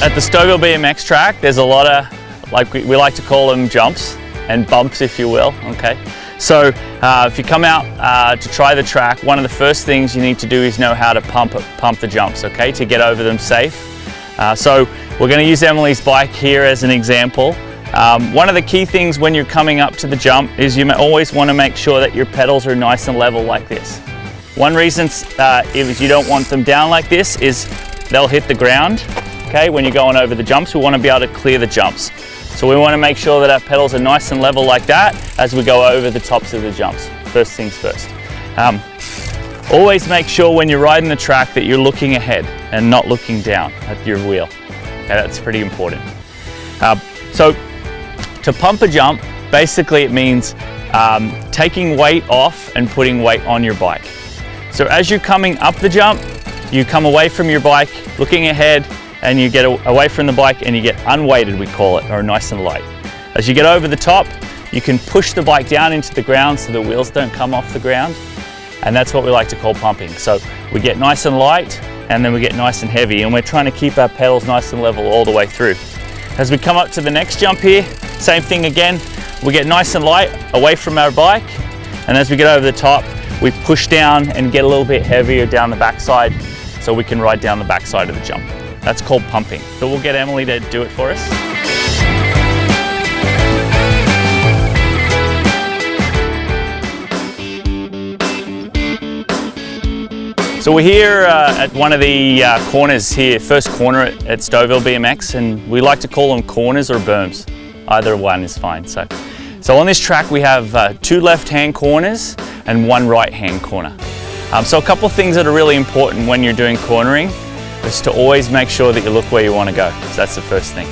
At the Stouffville BMX track, there's a lot of, like we like to call them, jumps and bumps, if you will, okay? So if you come out to try the track, one of the first things you need to do is know how to pump the jumps, okay, to get over them safe. So we're going to use Emily's bike here as an example. One of the key things when you're coming up to the jump is you always want to make sure that your pedals are nice and level like this. One reason if you don't want them down like this is they'll hit the ground, okay, when you're going over the jumps. We want to be able to clear the jumps. So we want to make sure that our pedals are nice and level like that as we go over the tops of the jumps. First things first. Always make sure when you're riding the track that you're looking ahead and not looking down at your wheel. Okay, that's pretty important. So to pump a jump, basically it means taking weight off and putting weight on your bike. So as you're coming up the jump, you come away from your bike, looking ahead, and you get away from the bike and you get unweighted, we call it, or nice and light. As you get over the top, you can push the bike down into the ground so the wheels don't come off the ground. And that's what we like to call pumping. So we get nice and light and then we get nice and heavy, and we're trying to keep our pedals nice and level all the way through. As we come up to the next jump here, same thing again. We get nice and light away from our bike, and as we get over the top, we push down and get a little bit heavier down the backside so we can ride down the backside of the jump. That's called pumping. So we'll get Emily to do it for us. So we're here at one of the corners here, first corner at Stouffville BMX, and we like to call them corners or berms. Either one is fine. So on this track we have 2 left-hand corners and 1 right-hand corner. So a couple of things that are really important when you're doing cornering is to always make sure that you look where you want to go. So that's the first thing.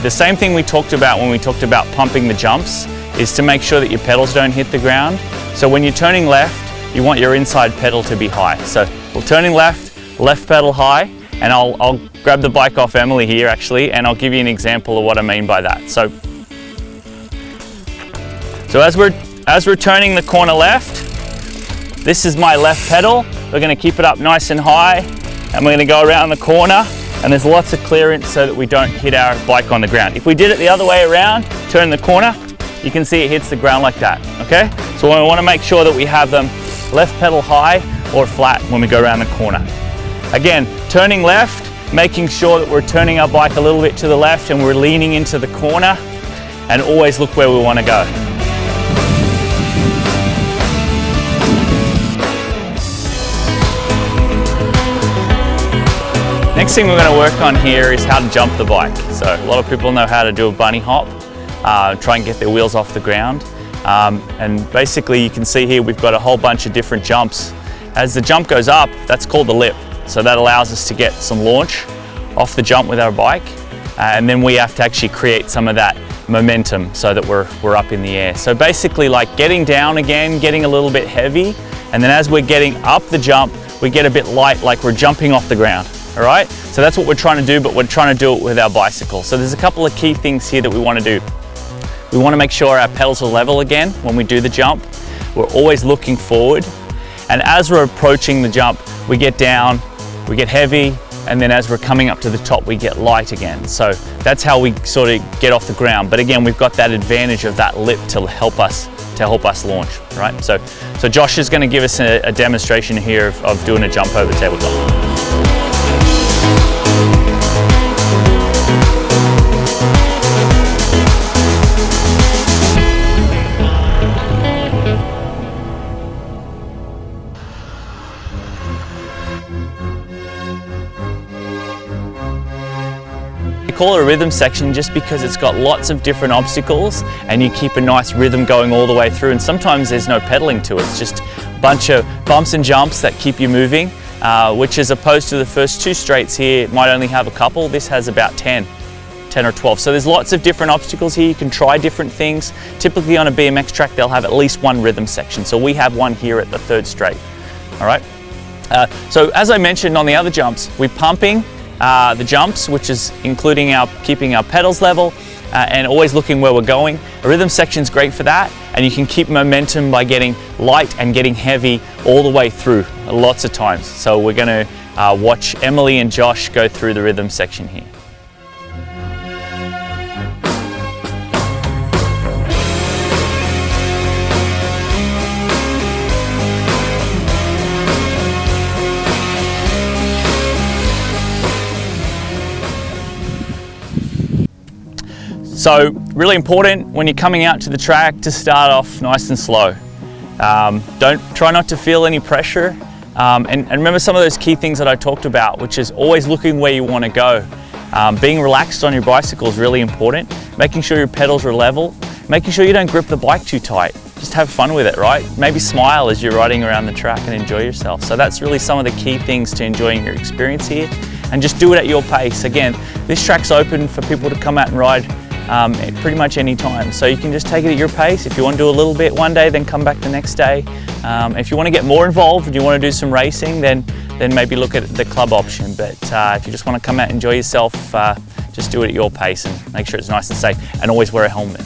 The same thing we talked about when we talked about pumping the jumps is to make sure that your pedals don't hit the ground. So when you're turning left, you want your inside pedal to be high. So we're turning left, left pedal high, and I'll grab the bike off Emily here actually, and I'll give you an example of what I mean by that. So as we're turning the corner left, this is my left pedal. We're going to keep it up nice and high, and we're going to go around the corner, and there's lots of clearance so that we don't hit our bike on the ground. If we did it the other way around, turn the corner, you can see it hits the ground like that, okay? So we want to make sure that we have them left pedal high or flat when we go around the corner. Again, turning left, making sure that we're turning our bike a little bit to the left and we're leaning into the corner, and always look where we want to go. Next thing we're going to work on here is how to jump the bike. So a lot of people know how to do a bunny hop, try and get their wheels off the ground. And basically you can see here we've got a whole bunch of different jumps. As the jump goes up, that's called the lip. So that allows us to get some launch off the jump with our bike. And then we have to actually create some of that momentum so that we're up in the air. So basically like getting down again, getting a little bit heavy, and then as we're getting up the jump, we get a bit light, like we're jumping off the ground. All right, so that's what we're trying to do, but we're trying to do it with our bicycle. So there's a couple of key things here that we want to do. We want to make sure our pedals are level again when we do the jump. We're always looking forward, and as we're approaching the jump, we get down, we get heavy, and then as we're coming up to the top, we get light again. So that's how we sort of get off the ground. But again, we've got that advantage of that lip to help us launch, right? So Josh is going to give us a demonstration here of doing a jump over the tabletop. We call it a rhythm section just because it's got lots of different obstacles and you keep a nice rhythm going all the way through, and sometimes there's no pedaling to it. It's just a bunch of bumps and jumps that keep you moving, which as opposed to the first 2 straights here, it might only have a couple. This has about 10 or 12. So there's lots of different obstacles here. You can try different things. Typically on a BMX track, they'll have at least 1 rhythm section. So we have one here at the 3rd straight, all right? So as I mentioned on the other jumps, we're pumping the jumps, which is including keeping our pedals level and always looking where we're going. A rhythm section is great for that, and you can keep momentum by getting light and getting heavy all the way through lots of times. So we're going to watch Emily and Josh go through the rhythm section here. So really important when you're coming out to the track to start off nice and slow. Try not to feel any pressure. And remember some of those key things that I talked about, which is always looking where you want to go. Being relaxed on your bicycle is really important. Making sure your pedals are level. Making sure you don't grip the bike too tight. Just have fun with it, right? Maybe smile as you're riding around the track and enjoy yourself. So that's really some of the key things to enjoying your experience here. And just do it at your pace. Again, this track's open for people to come out and ride at pretty much any time. So you can just take it at your pace. If you want to do a little bit one day, then come back the next day. If you want to get more involved and you want to do some racing, then maybe look at the club option. But if you just want to come out and enjoy yourself, just do it at your pace and make sure it's nice and safe, and always wear a helmet.